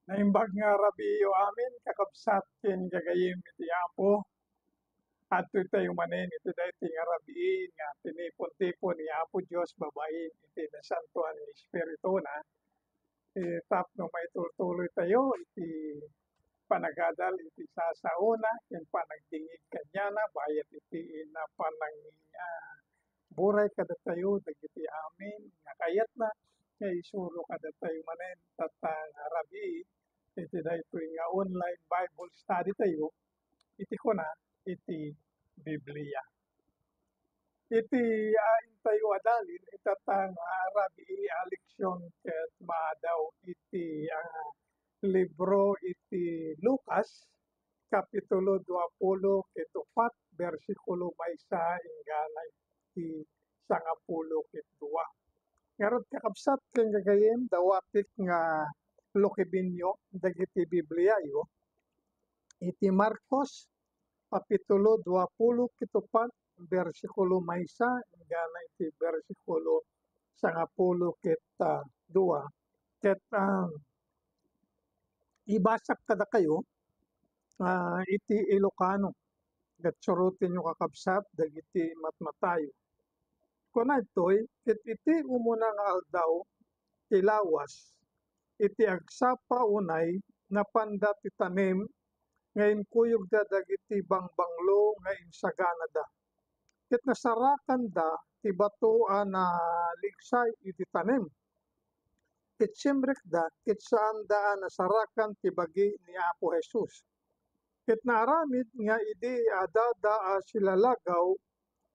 Naimbag nga rabiyo amin kakabsat ken gagayem iti Apo adto tayo manen iti daytoy nga rabii nga tinipon-tipon ni Apo Dios babaen iti nasantuan ni Espiritu na tapno maitutuloy tayo iti panagadal iti sasauna ken panagdingig kanyana bayat iti na buray kada tayo dagiti amin nga kayat na nga isuro kada tayo manen tatang rabii iti daytoy nga online Bible study tayo iti kuna iti Biblia. Iti tayo adalin itatang rabii leksyon ket maadaw iti libro iti Lucas kapitulo 20 ket 4 bersikulo maysa hingga iti 12. Ngarud kakabsat ken gagayem dawatik nga lokibinyo dagiti Biblia yo iti Marcos kapitulo 20 ket 4 bersikulo maysa hingga iti bersikulo 10 ket 2 ket ibasak kada kayo iti Ilocano ket surutin nyo kakabsat dagiti matmatayo. Kuna itoy ket iti umuna nga aldaw ti lawas iti agsapa unay napanda ti tanem ngayon kuyog da dagiti bangbanglo nga insagana da. Ket nasarakan da ti bato na ligsay iti tanem. Ket siyembrek da ket saan da nasarakan ti bagi ni Apo Jesus. Ket naaramid nga idi adada sila lagaw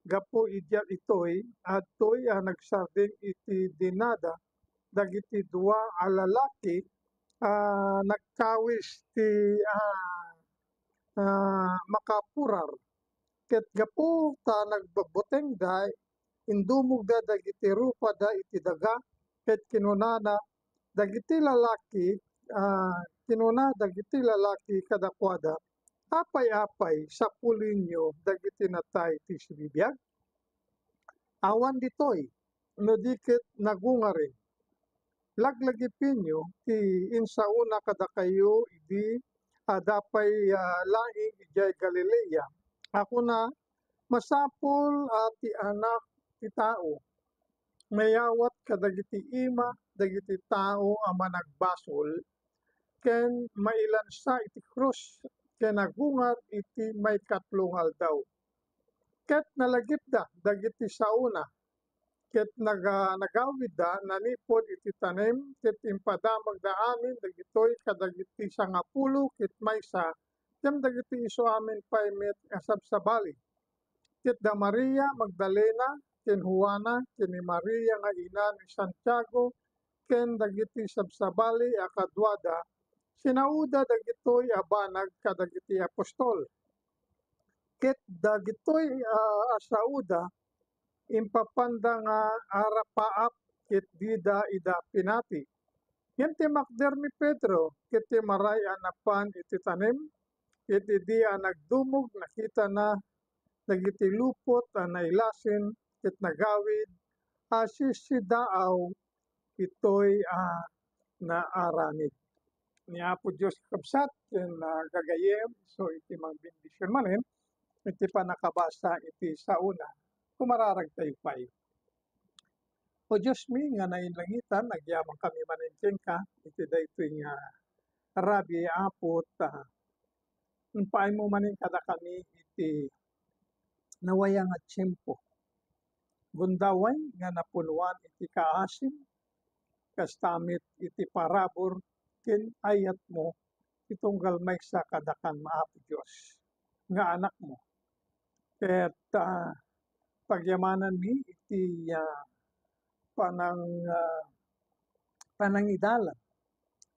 gapo idya itoy adtoy nagsardeng iti dinada dagiti dua a lalaki nagkawis ti makapurar ket gapo ta nagbabuteng da indumog da dagiti rupa da iti daga ket kinunana dagiti lalaki kadakwada apay-apay sa pulinyo dagiti natay ti sibibiyag. Awan ditoy no diket nagungarin laglagipinyo ti insauna kada kayo idi dapay laing ijay Galilea. Ako na masapol ti anak ti tao mayawat kadagiti ima dagiti tao a managbasol ken mailansa iti krus ken nagungar iti may katlong aldaw. Ket nalagip da dagiti sauna ket nagawid da nanipod iti tanem ket impadamag da amin dagitoy kadagiti 10 ket maysa ken dagiti isu amin pay met sabsabali. Ket da Maria Magdalena ken Juana ken ni Maria nga ina ni Santiago ken dagiti sabsabali a kaduada sinauda dagitoy banag kadagiti apostol. Ket dagitoy sauda impapanda nga arapaap ket dida ida pinati. Ken ti makder ni Pedro ket ti maray anapan iti tanem ket idi nagdumog nakita na dagiti lupot nailasin ket nagawid sisidaaw itoy naaramid. Ni Apo Dios kabsat ken gagayem so iti mangbendisyon manen iti panakabasa iti sauna kumararag tayo pay. O Diyos mi nga nainlangitan nagyamang kami manen ka iti daytoy nga rabi Apo paay mo manen kada kami iti nawayang at tiyempo. Gundaway nga napunuan iti kaasim kastamit iti parabor ken ayat mo itunggal maysa kadakan Apo Dios nga anak mo. Ket pagyamanan mi iti panangidalan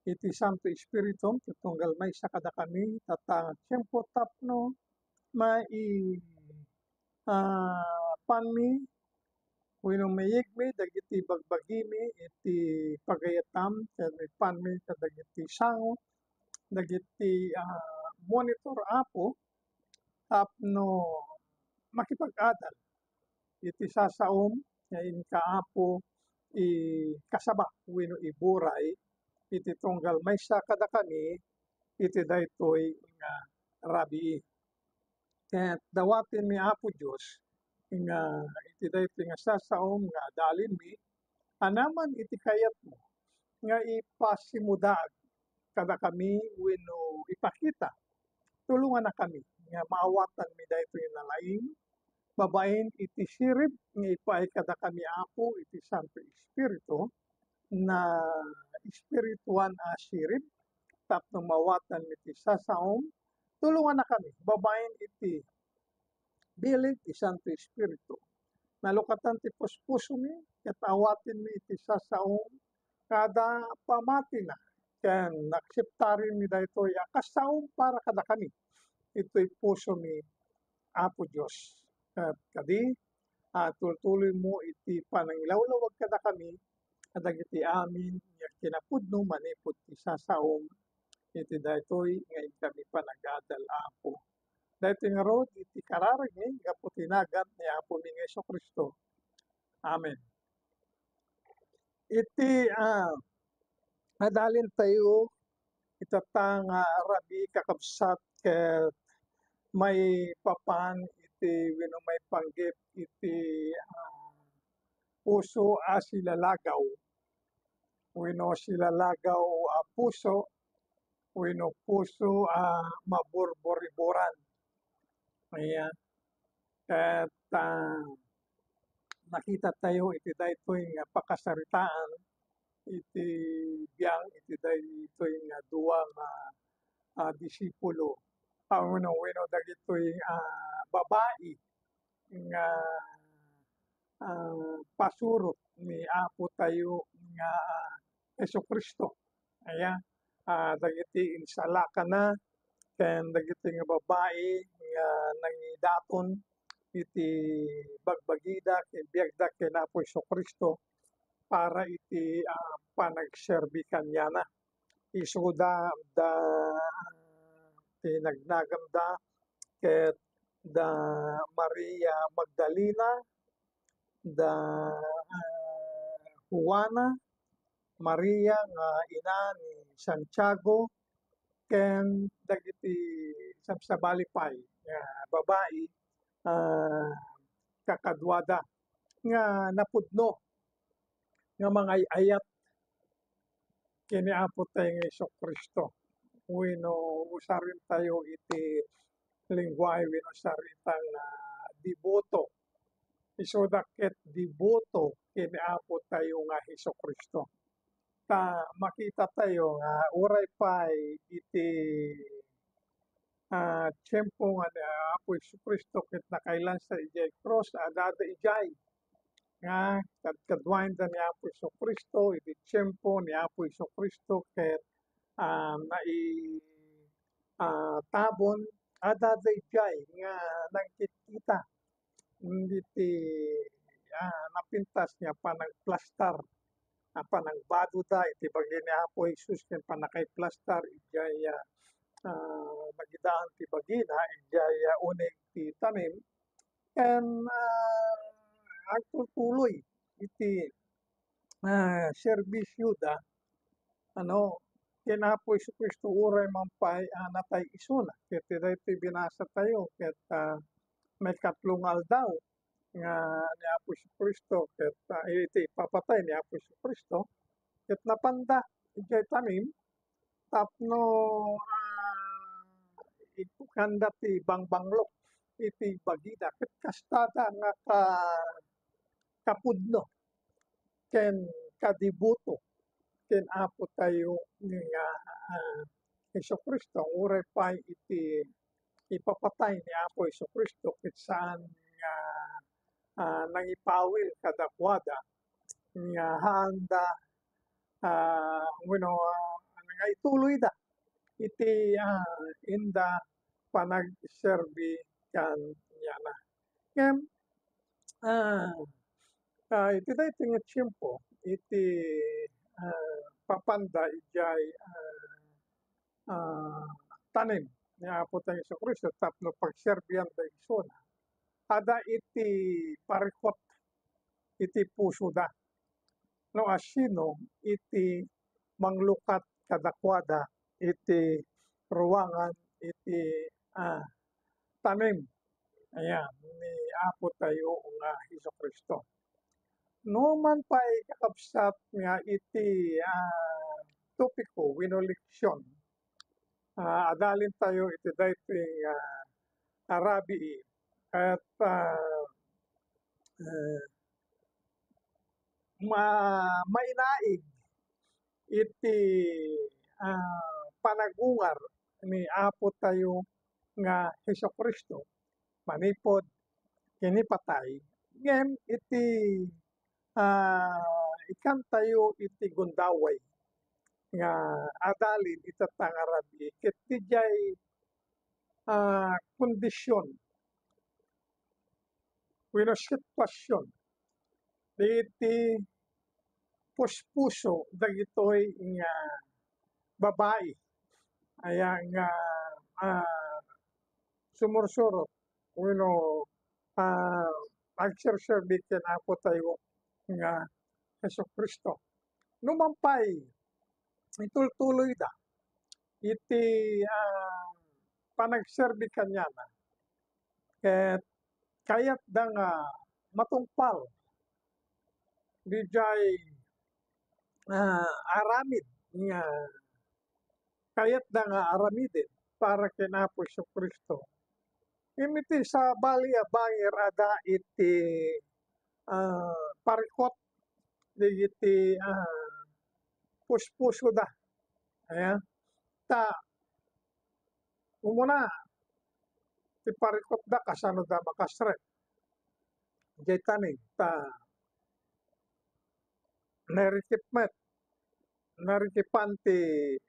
iti Santo Espiritu itunggal maysa kada kami tiyempo tapno panmi wenno mayegmi dagiti bagbagimi iti pagayatam ken panmi kadagiti sango dagiti monitor Apo tapno makipag-adal iti sasaom nga kaapo kasaba wenno iburay iti tunggal maysa kada kami iti daytoy nga rabii. Ket dawaten mi Apo Dios nga iti daytoy nga sasaom nga adalin mi anaman iti kayat mo nga ipasimudaag kada kami wenno ipakita tulungan na kami nga maawatan mi daytoy nalaing babaen iti sirib nga ipaay kada kami Apo iti Santo Espiritu na espirituan a sirib tapno mawatan mi iti sasaom tulungan na kami babaen iti bilik ti Santo Espiritu nalukatan ti puspuso mi ket awaten mi iti sasaom kada pamati na ken akseptarin mi daytoy a kasaom para kada kami ito'y puso mi Apo Dios ket kadi tultuloy mo iti panangilawlawag kada kami kadagiti amin nga kinapudno manipud ti sasaom iti daytoy nga kami panagadal Apo. Daytoy nga rod iti kararag mi gapu tinagan ni Apo mi nga Jesu-Cristo. Amen. Iti adalin tayo itatang rabii kakabsat ket may papan iti wenno may panggep iti puso a silalagaw wenno silalagaw a puso wenno puso a maborboriboran. Ayan. Ket nakita tayo iti daytoy nga pakasaritaan iti biang iti daytoy nga duwa nga disipulo wenno dagitoy babae nga pasurot ni Apo tayo nga Jesu-Cristo. Ayan. Dagiti insalaka na ken dagiti nga babae nga nangidaton iti bagbagida ken biagda ken Apo Jesu-Cristo para iti panagserbi kaniana. Isuda da tinagnagam da ket da Maria Magdalena, da Juana, Maria nga ina ni Santiago, ken dagiti sabsabali pay nga babae kakaduada nga napudno nga mangay-ayat kini Apo tayo nga Jesu-Cristo wenno usarin tayo iti lengguwahe wenno saritang deboto. Isuda ket deboto kini Apo tayo nga Jesu-Cristo. Makita tayo nga uray pay iti tiempo nga ni Apo Jesu-Cristo ket nakailan sa ijay cross adada ijay nga kadkaduayen da ni Apo Jesu-Cristo iti tiempo ni Apo Jesu-Cristo ket tabon adada ijay nga nagkitkita iti napintas nga panagplastar panagbado da iti bagi ni Apo Jesus ken panakayplastar ijay magidaan ti bagina ijay unig ti tanim ken agtutuloy iti serbisyo da ken Apo Jesu-Cristo uray man pay natay isuna ket daytoy binasa tayo ket may katlong aldaw nga ni Apo Jesu-Cristo ket iti papatay ni Apo Jesu-Cristo ket napanda ijay tanim tapno ipukanda ti bangbanglok iti bagida ket kastada nga kapudno ken kadibuto ken Apo tayo nga Jesu-Cristo uray pay iti ipapatay ni Apo Jesu-Cristo ket saan nga nangipawil kadakwada nga handa wenno nga ituloy da iti inda panagserbi kaniana. Ngem iti daytoy nga tiempo iti papanda ijay tanim ni Apo tayo Jesu-Cristo tapno pagserbian da isuna ada iti parikot iti puso da no asino iti manglukat kadakwada iti ruangan iti tanim ayan ni Apo tayo nga Hesukristo. No man pa'y kakabsat nga iti topiko wenno leksyon adalin tayo iti daytoy rabii at mainaig iti panagungar ni Apo tayo nga Hesukristo manipod kini patay ngem iti ikan tayo iti gundaway nga adalin itatang arabi ket dijay kondisyon wenno sitwasyon iti puspuso dagitoy nga babae aya nga sumursurot wenno agserserbi ken Apo tayo nga Hesukristo. Numampay itultuloy da iti panagserbi kaniana ket kayat da nga matungpal dijay aramid nga kayat da nga aramiden para ken Apo Hesukristo. Imiti sa bali a bangir ada iti parikot digiti puspuso da ayan ta umuna ti parikot da kasano da makasret jay tanig ta narikipman ti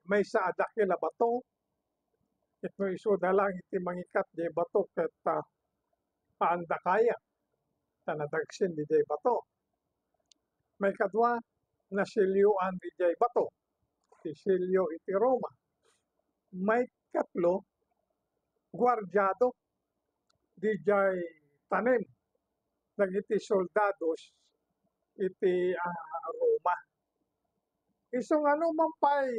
maysa a dakkel a bato ket no isu da lang iti mangikat jay bato ket paanda kaya ta nadagsen dijay bato. Maykadua nasilyuan dijay bato ti selyo iti Roma. Maykatlo gwardyado dijay tanem dagiti soldados iti Roma. Isu nga numampay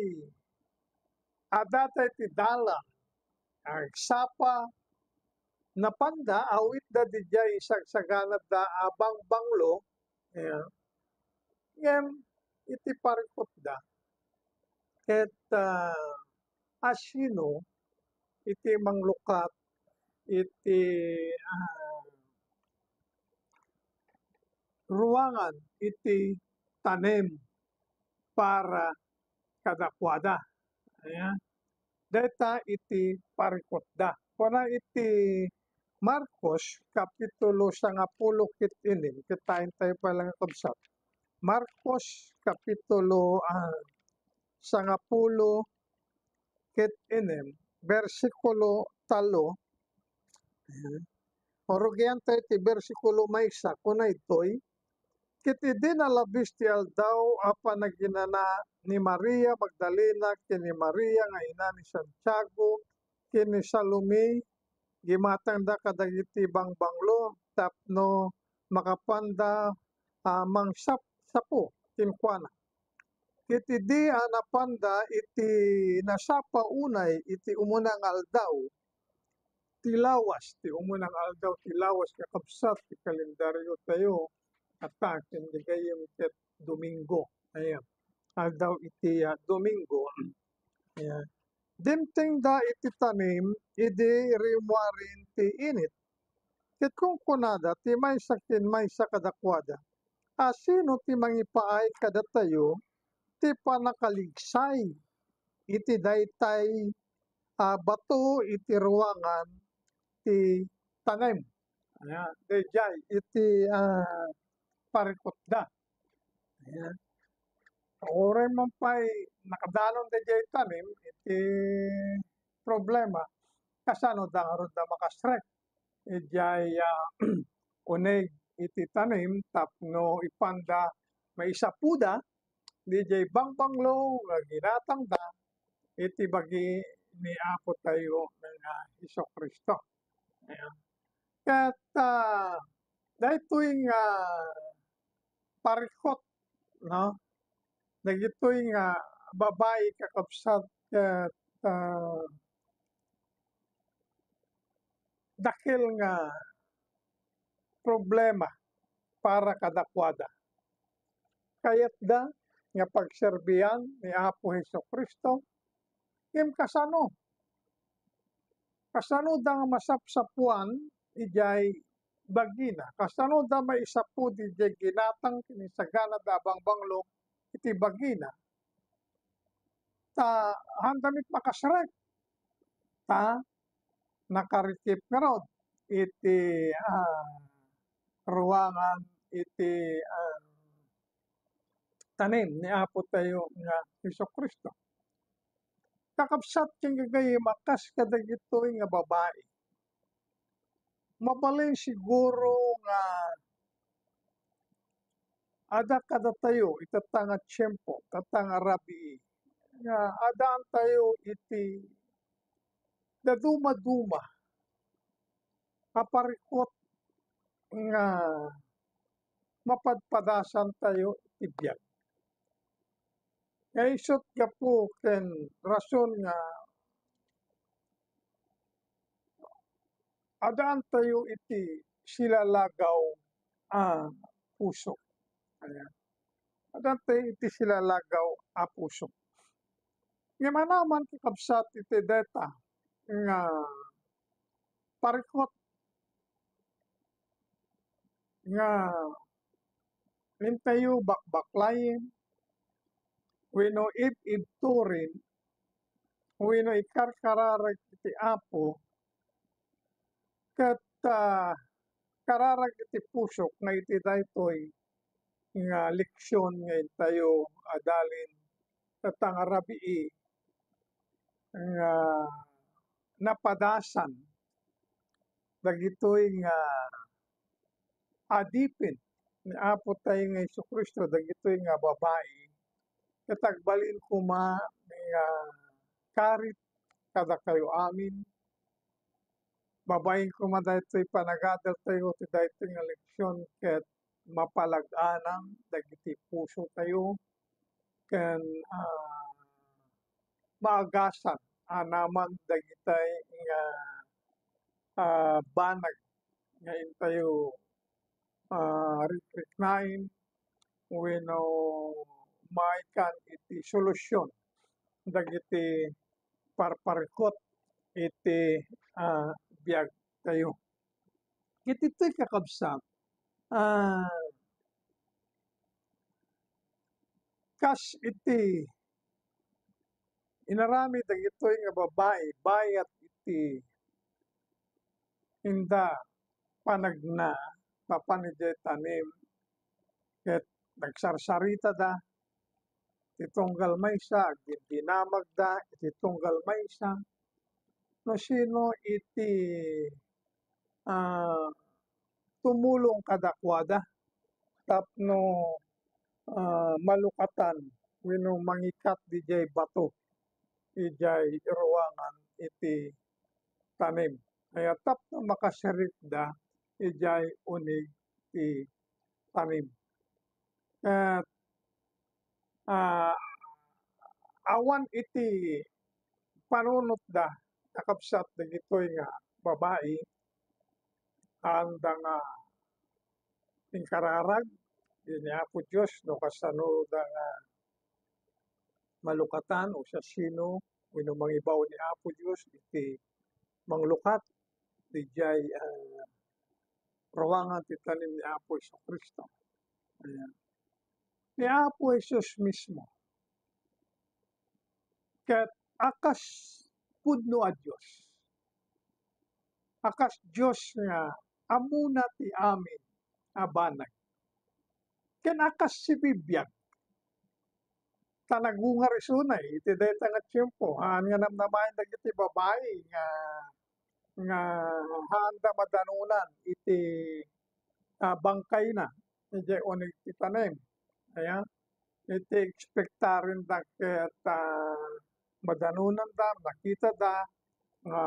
adda iti dalan agsapa napanda awit da dijay sagsaganad da bangbanglo ngem iti parikot da ket asino iti manglukat iti ruangan iti tanem para kadakwada ayan dayta iti parikot da. Kuna iti Marcos kapitulo 10 ket 6 ket tayo palang kabsat. Marcos kapitulo 10 ket 6 bersikulo 3 orogyan tayo ti bersikulo 1 kuna itoy ket idi nalabis ti aldaw a panaginana ni Maria Magdalena ken ni Maria nga ina ni Santiago ken ni Salome gimatang da kadagiti bangbanglo tapno makapanda mangsapsapo kenkuana. Ket idi napanda iti nasapa unay iti umunang aldaw ti lawas ti umunang aldaw ti lawas kakabsat ti kalendaryo tayo at ken di gayem ket Domingo ayan aldaw iti Domingo ayan dimteng da iti tanim idi rimuarin ti init ket kung kunada ti maysa ken maysa kadakwada sino ti mangipaay kadatayo ti panakaligsay iti daytay bato iti ruangan ti tanem ayan dijay iti parikot da ayan oray man pa'y nakadanon dijay tanem iti problema kasano da aron da makasret ijay uneg iti tanem tapno ipanda maisapuda dijay bangbanglo nga ginatang da iti bagi ni Apo tayo nga Hesukristo ayan ket daytoy nga parikot no dagitoy nga babae kakabsat ket dakil nga problema para kadakwada. Kayat da nga pagserbihan ni Apo Hesukristo ken kasano da nga masapsapuan ijay bagina, kasano da maisapu ijay ginatang ken sagana da bangbanglo iti bagina, ta handamit makasarek ta nakaritip nga rod iti ruangan iti tanim ni Apo tayo nga Hesukristo. Kakabsat ken gagayem kas kadagitoy nga babae. Mabalin siguro nga ada kada tayo itata nga tiyempo, itata nga rabii nga adaan tayo iti daduma-duma kaparikot nga mapadpadasan tayo iti biag. Nga isut gapu ken rason nga adaan tayo iti silalagaw puso. Ayan. Adaan tayo iti silalagaw puso. Nga manaman kakabsat iti deta nga parikot nga nintayo bakbaklayen wenno ib-ibturin wenno ikarkararag iti Apo ket kararag iti pusok nga iti daytoy nga leksyon nga intayo adalin itata nga rabii nga napadasan dagitoy nga adipin ni Apo tayo nga Hesukristo dagitoy nga babae ket agbalin kuma nga karit kada kayo amin. Babayin kuma daytoy panagadal tayo ti daytoy nga leksyon ket mapalag-anam dagiti puso tayo ken maagasan anaman dagitay nga banag nga intayo rikriknain wenno maaykan iti solusyon dagiti parparikot iti biag tayo. Ket ito'y kakabsat kas iti inarami dagitoy nga babae bayat iti inda panagna papan ijay tanim ket nagsarsarita da iti tunggal maysa agdinamag da iti tunggal maysa no sino iti tumulong kadakwada tapno malukatan wenno mangikat dijay bato ijay ruangan iti tanim. Kaya tapno makasarik da ijay unig ti tanim. Ket awan iti panunot da kakabsat dagitoy nga babae anda nga inkararag ni Apo Dios no kasano da nga malukatan o sasino wenno mangibaw ni Apo Dios iti manglukat dijay ruangan ti tanim ni Apo Hesukristo. Ayan. Ni Apo Jesus mismo ket akas pudno a Dios. Akas Dios nga amuna ti amin a banag. Ken akas sibibiyag ta nagungar isunay iti dayta nga tiyempo haan nga namnamayan dagiti babae nga haanda madanunan iti bangkay na ijay unig ti tanem. Ayan. Iti ekspektarin da ket madanunan da nakita da nga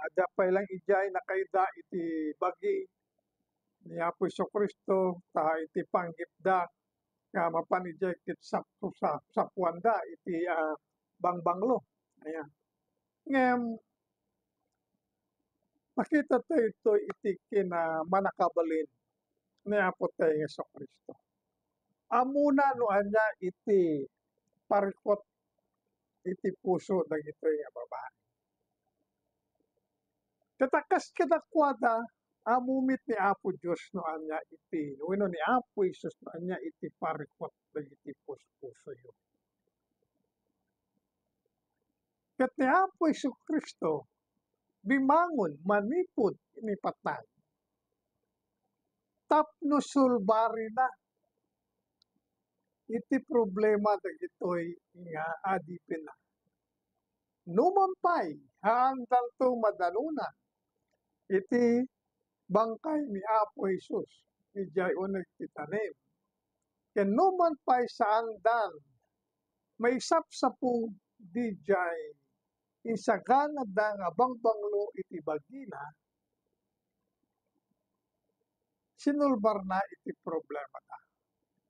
adda pay lang ijay nakaida iti bagi ni Apo Hesukristo ta iti panggip da nga mapanijay ket sa puanda iti bangbanglo. Ayan. Ngem makita tayo ito iti kina manakabalin ni Apo tayo Jesu-Kristo. Amuna no anya iti parikot iti puso dagitoy nga babae. Katakas kadakwada amumit ni Apo Dios no anya iti wenno ni Apo Hesus no anya iti parikot dagiti puso yo. Ket ni Apo Jesu-Kristo bimangon manipud ni patay. Tapno sulbari na iti problema dagitoy nga adipin na. Numampay haangdan to madaluna iti bangkay ni Apo Hesus ijay uneg ti tanem. Ken numampay sa angdan may sapsapu dijay insagana da nga bangbanglo iti bagina sinulbar na iti problema na.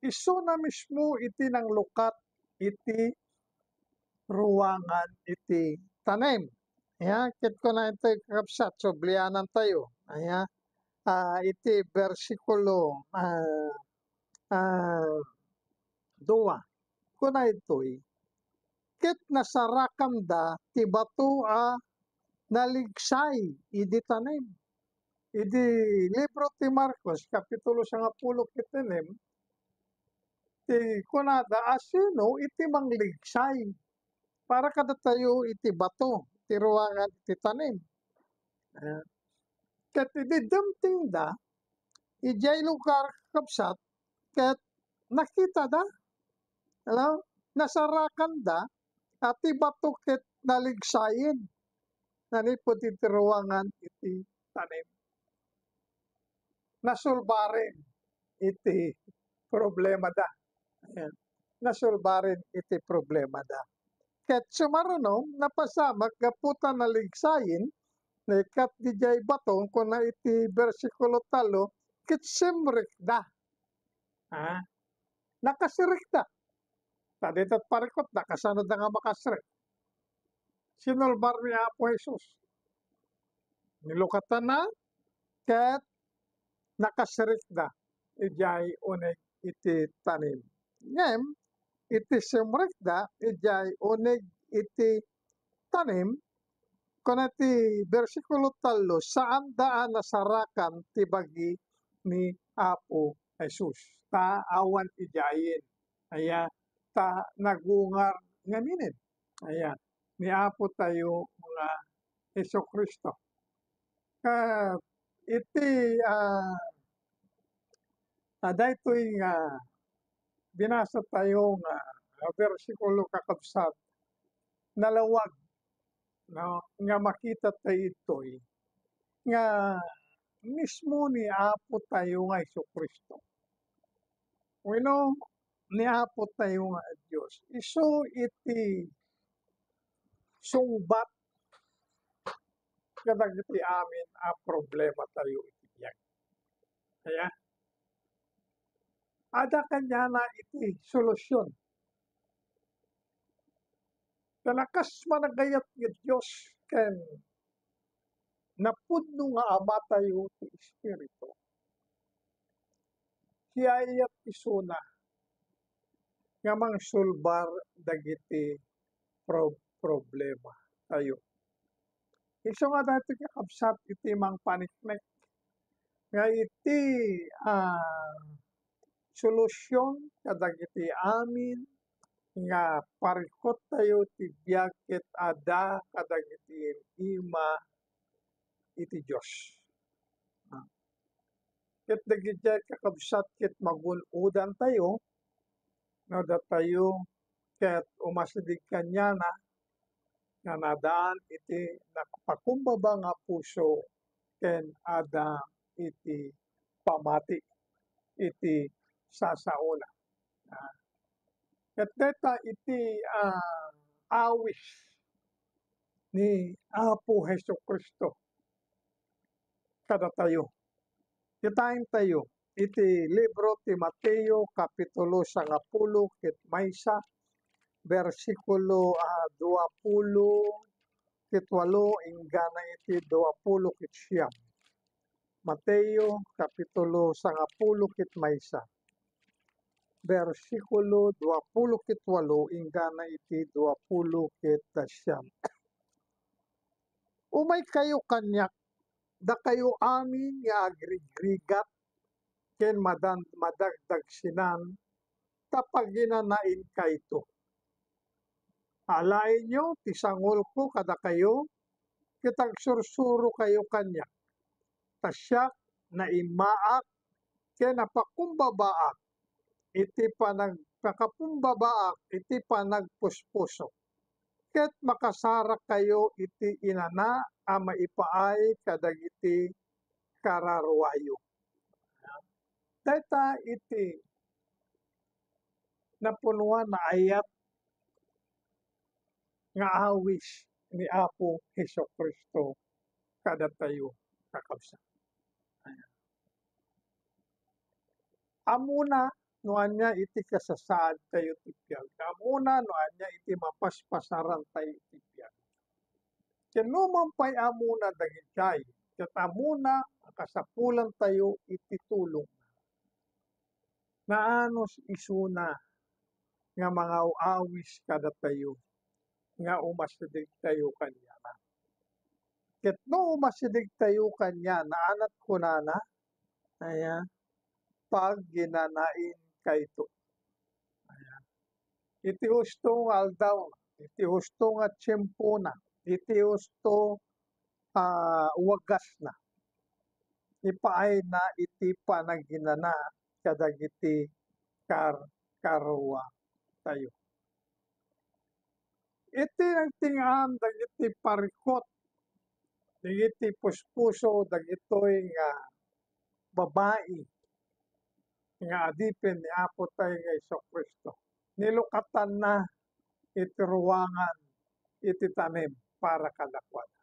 Isu na mismo iti nang lukat iti ruwangan iti tanem. Aya, ket ko na ito kakabsat, so blianan tayo. Aya, iti versikulo 2. Kuna ito'y, ket nasarakam da ti bato naligsay idi tanem. Idi libro ti Marcos, kapitulo 10 ket 6, ti kunada asino iti mangligsay para kada tayo iti bato ti ruwangan iti tanem. Ket idi dumting da ijay lugar kakabsat ket nakita da nasarakan da at ti bato ket naligsayin nanipud iti ruwangan iti tanem. Nasulbarin iti problema da. Ayan. Nasulbarin iti problema da. Ket sumaruno napasamak gaputa naligsayin ket dijay bato kuna iti bersikulo 3 ket simrik da. Nakasirik da. Taditat parikot da kasano da nga makasirik. Sinulbar ni Apo Hesus. Nilukatan na ket nakasirik da ijay uneg iti tanim. Ngem iti simrik da ijay uneg iti tanim kuna ti bersikulo 3 saan daan nasarakan ti bagi ni Apo Hesus. Ta awan ijayin. Aya ta nagungar ngaminid. Aya ni Apo tayo nga Jesu-Kristo. Iti daytoy nga binasa tayo nga bersikulo kakabsat nalawag nga makita tayo itoy nga mismo ni Apo tayo nga Jesu-Kristo. Wenno ni Apo tayo nga Dios isu iti sungbat kadagiti amin problema tayo iti biag. Kaya ada kanya na iti solusyon. Kalakas managayat nga Dios ken napudno nga Ama tayo ti Espiritu. Hiyayat isuna nga mangsulbar dagiti problema tayo. Isu nga dati kakabsat iti mangpaniknek nga iti solusyon kadagiti amin nga parikot tayo ti biag ket ada kadagiti ima iti Dios. Ket dagiti kakabsat ket magun-udan tayo no datayo ket umasideg kanyana nga nadaan iti nakapakumbaba nga puso ken ada iti pamati iti sasaula. Ket deta iti awis ni Apo Jesu-Kristo kada tayo. Kitain tayo iti libro ti Mateo kapitulo 10 ket maysa bersikulo 20 ket 8 inggana iti 20 ket siyam. Mateo kapitulo 10 ket maysa bersikulo 20 ket 8 inggana iti 20 ket siyam. Umay kayo kanyak da kayo amin nga agrigrigat ken madagdag sinan tapag ginanain kayto. Alain nyo ti sangol ko kada kayo kitag sursuro kayo kanyak. Tasyak na imaak ken napakumbabaak iti pakakumbabaak iti panagpuspuso. Ket makasarak kayo iti inana a maipaay kadagiti kararwayo. Dayta iti napunuan na ayat nga awis ni Apo Hesukristo kada tayo kakabsat. Amuna no anya iti kasasaad tayo ti biag. Amuna no anya iti mapaspasaran tayo ti biag. Ken no mampay amuna dagiti ket amuna kasapulan tayo iti tulong. Naanos isuna nga mga awis kada tayo nga umasidig tayo kanya na. Ket no umasidig tayo kanya naanat kunana pag ginanain kayto. Iti husto nga aldaw, iti husto nga tiyempo na, iti husto wagas na. Ipaay na iti panaginana kadagiti karwa tayo. Iti nagtingaan dagiti parikot, dagiti puspuso, dagitoy nga babae nga adipin ni Apo tayo nga Hesukristo. Nilukatan na iti ruwangan iti tanim para kadakwada.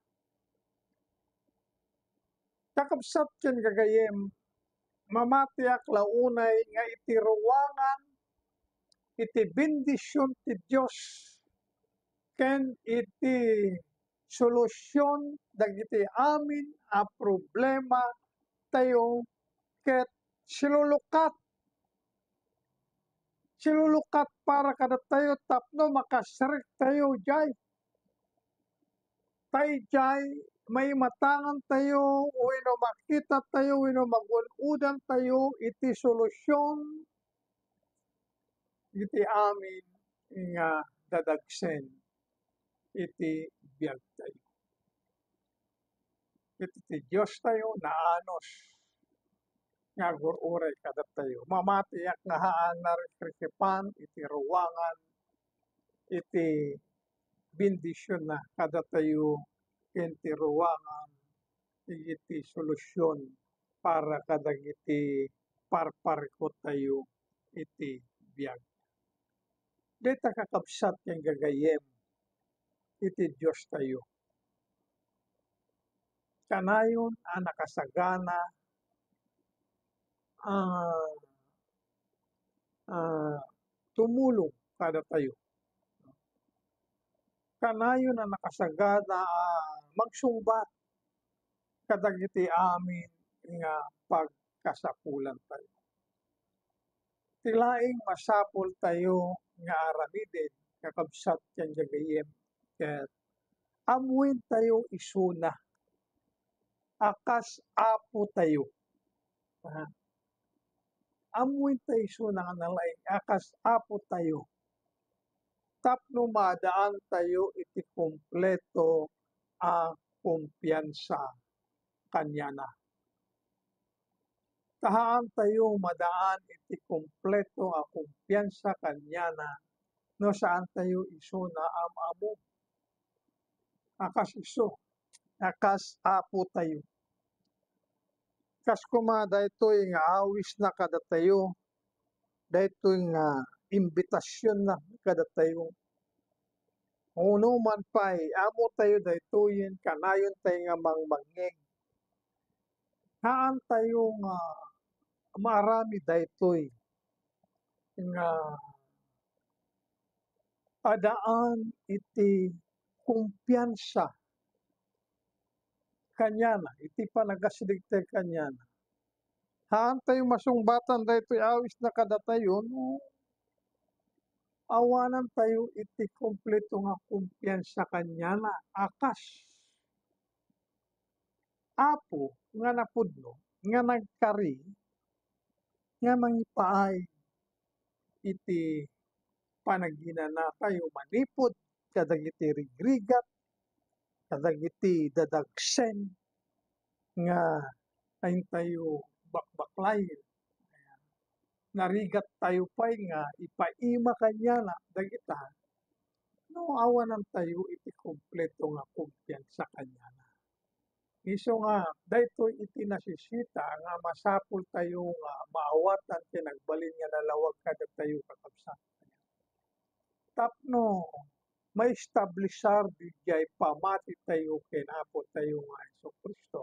Kakabsat ken gagayem mamatiak launay nga iti ruwangan iti bendisyon ti Dios ken iti solusyon dagiti amin a problema tayo ket silulukat para kada tayo tapno makasrek tayo jay. Tay jay may matangan tayo wenno makita tayo wenno magun-udan tayo iti solusyon iti amin nga dadagsen iti biag tayo. Iti Dios tayo naanos nga agururay kada tayo. Mamatiyak nga haan narikrikipan iti ruwangan iti bendisyon na kada tayo ken ti ruwangan iti solusyon para kadagiti parparikot tayo iti biag. Dita kakabsat ken gagayem iti Dios tayo. Kanayon a nakasagana tumulong kada tayo. Kanayon na nakasagana magsumbat kadagiti amin nga pagkasapulan tayo. Tilaing masapol tayo nga aramiden kakabsat ken gagayem ket amuin tayo isuna akas Apo tayo. Amuin tayo isuna nga nalaing akas Apo tayo. Tapno madaan tayo iti kompleto a kumpiyansa kanya na. Tahaan tayo madaan iti kompleto a kumpiyansa kanya na no saan tayo iso na amamo. Akas iso, akas Apo tayo. Kas kuma daytoy nga awis na kada tayo, daytoy nga imbitasyon na kada tayo. Uno man pay, amo tayo daytoyen kanayon tayo nga mangmangeg. Haan tayo nga marami daytoy nga adaan iti kumpiyansa kanyana, iti panagasdigtay kanyana. Haan tayo masungbatan daytoy awis na kadatayon no awanan tayo iti kumpleto nga kumpiyansa kanyana akas Apo nga napudno nga nagkari nga mangipaay iti panaginana tayo manipod kadagiti rigrigat kadagiti dadagsen nga ayon tayo bakbaklayen narigat tayo pay nga ipaima kanyana dagita no awanan tayo iti kumpleto nga kumpiyansa kanyana. Isu nga daytoy iti nasisita nga masapul tayo nga maawatan ken nagbalin nga nalawag kadagtayo kakabsat. Tapno maestablisar dijay pamati tayo ken Apo tayo nga Jesu-Cristo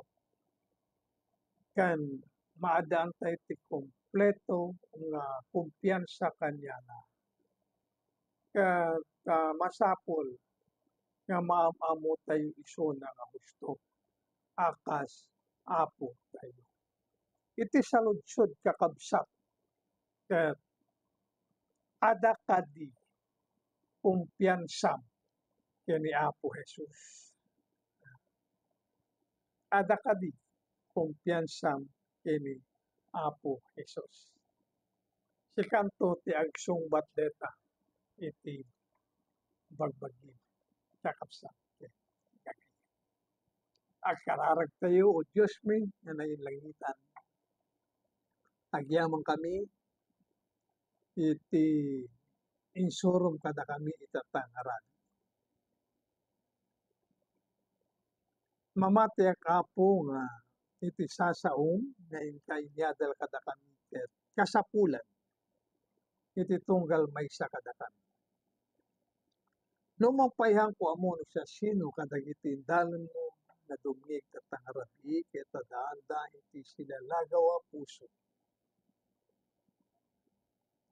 ken maadaan tayo iti kumpleto nga kumpiyansa kanyana. Ket masapul nga maam-amo tayo isu na nga husto akas Apo tayo. Iti saludsod kakabsat ket ada kadi kumpiyansam ken ni Apo Jesus. Ada kadi kumpiyansam ken ni Apo Jesus. Sikanto ti agsungbat deta iti bagbagi kakabsat ken agkararag tayo o Diyos mi nga nailangitan. Agyaman kami iti insurom kada kami itatangaran. Mamatiak Apo nga iti sasaom nga inkainyadal kada kami ket kasapulan iti tunggal maysa kada kami. No mapayhan ko amo no siya sino kadagiti dalan mo na dumngeg tatangarabi ket tadaanda iti sinalagaw a puso.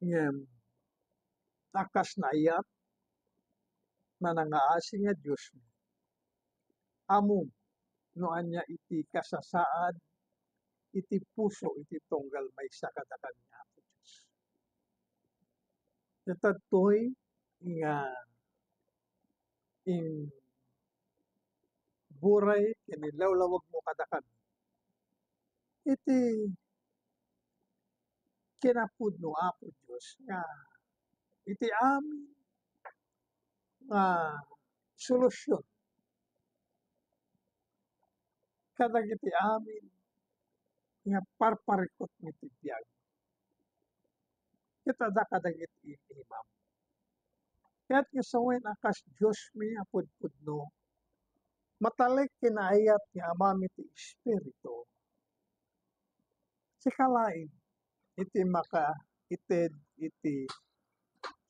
Ngem akas naayat manangaasi nga Dios mi. Amo no anya iti kasasaad iti puso iti tunggal maysa kada kami Apo Dios. Katadtoy nga in buray ken ilawlawag mo kada kami iti kinapudno Apo Dios nga iti amin nga solusyon kadagiti amin nga parparikot iti biag ket adda kadagiti imam. Kaya't nga sawen akas Dios mi a pudpudno matalik kinaayat nga amam iti Espiritu sikalain iti makaited iti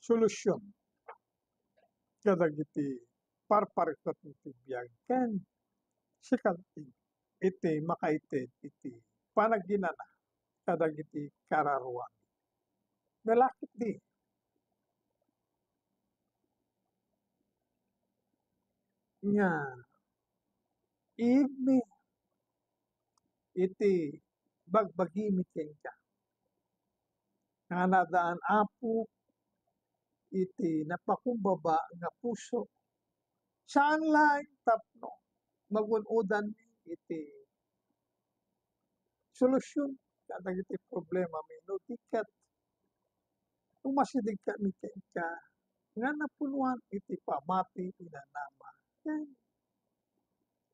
solusyon kadagiti parparikot iti biag ken sikalti iti makaited iti panaginana kadagiti kararuang. Nalakip di nga iigmi iti bagbagimi kenka nga nadaan Apo iti napakumbaba nga puso saan laeng tapno magun-udan mi iti solusyon kadagiti problema mi no di ket umasidig kami kenka nga napunuan iti pamati inanama ken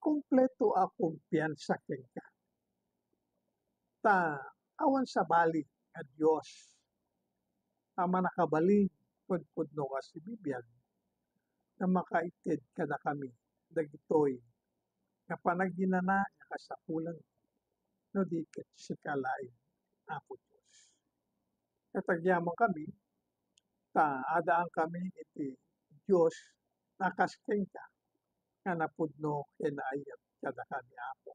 kumpleto a kumpiyansa kenka. Ta awan sabali nga Dios a manakabalin pudpudno nga si bibiyag na makaited kada kami dagitoy nga panaginana nga kasapulan no di ket sikalain Apo Dios. Ket agyaman kami ta adaan kami iti Dios akas kenka nga napudno ken naayat kada kami Apo.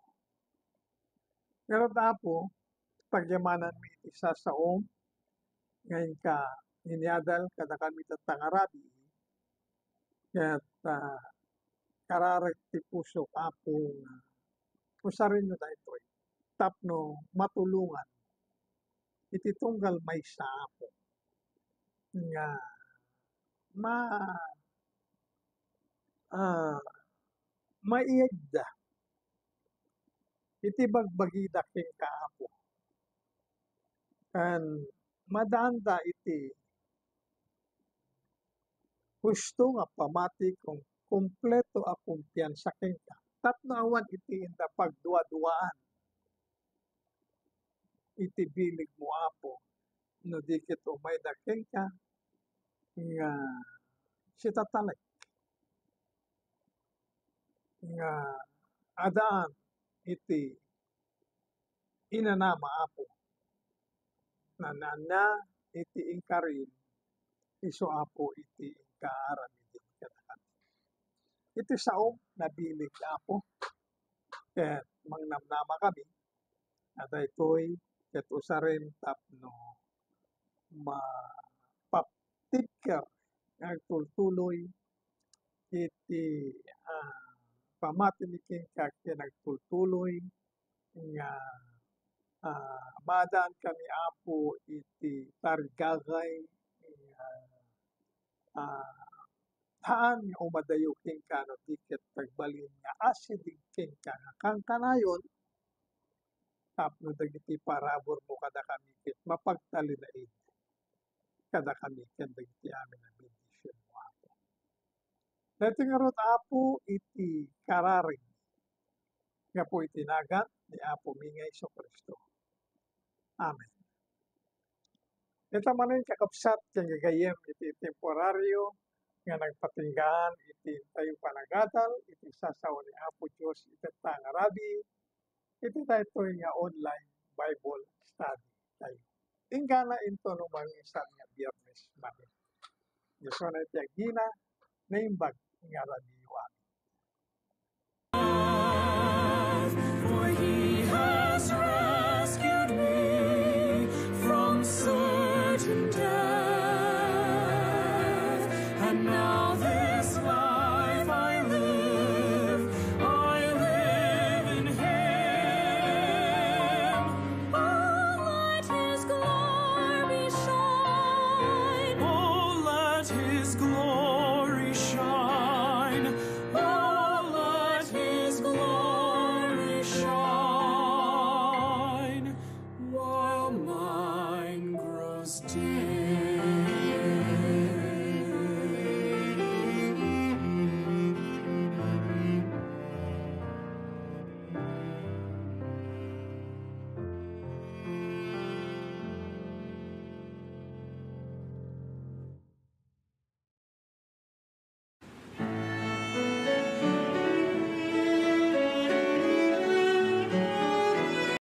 Ngarud Apo pagyamanan mi iti sasaom, ngayon ka iniadal kada kami tatangarabi, ket kararag ti pusok Apo nga usarin nyo daytoy tapno matulungan iti tunggal maysa Apo nga ma maiegda iti bagbagida kenka Apo ken madanda iti husto nga pamati kung kumpleto a kumpiyansa kenka tapno awan iti inda pagduaduaan iti bilig mo Apo no di ket umayda kenka nga sitatalek nga adaan iti inanama Apo nanana iti inkarin isu Apo iti kaaramidin kadakami. Iti saom nabilig Apo ket mangnamnama kami na daytoy ket usaren tapno mapatibker nga agtultuloy iti pamati ni kenka ken agtultuloy nga maadaan kami Apo iti tarigagay haan nga umadayo kenka no di ket agbalin nga asideg kenka nga kangkanayon tapno dagiti parabur mo kada kami ket mapagtalinaed kada kami ken dagiti amin a bendisyon mo Apo. Daytoy ngarud Apo iti kararag nga po itinagan ni Apo mi nga Jesu-Cristo. Amen. Ita manen kakabsat ken gagayem iti temporaryo nga nagpatinggaan iti tayo panagadal iti sasawa ni Apo Dios iti tangarabi iti daytoy nga online Bible study tayo. Ingana into no mangisan nga Biyernes manen. Dios na iti agina naimbag nga radio amin. For he has rescued me from certain death, and now this life I live in him. Oh, let his glory shine. Oh, let his glory shine. Oh, let his glory shine while mine grows dim.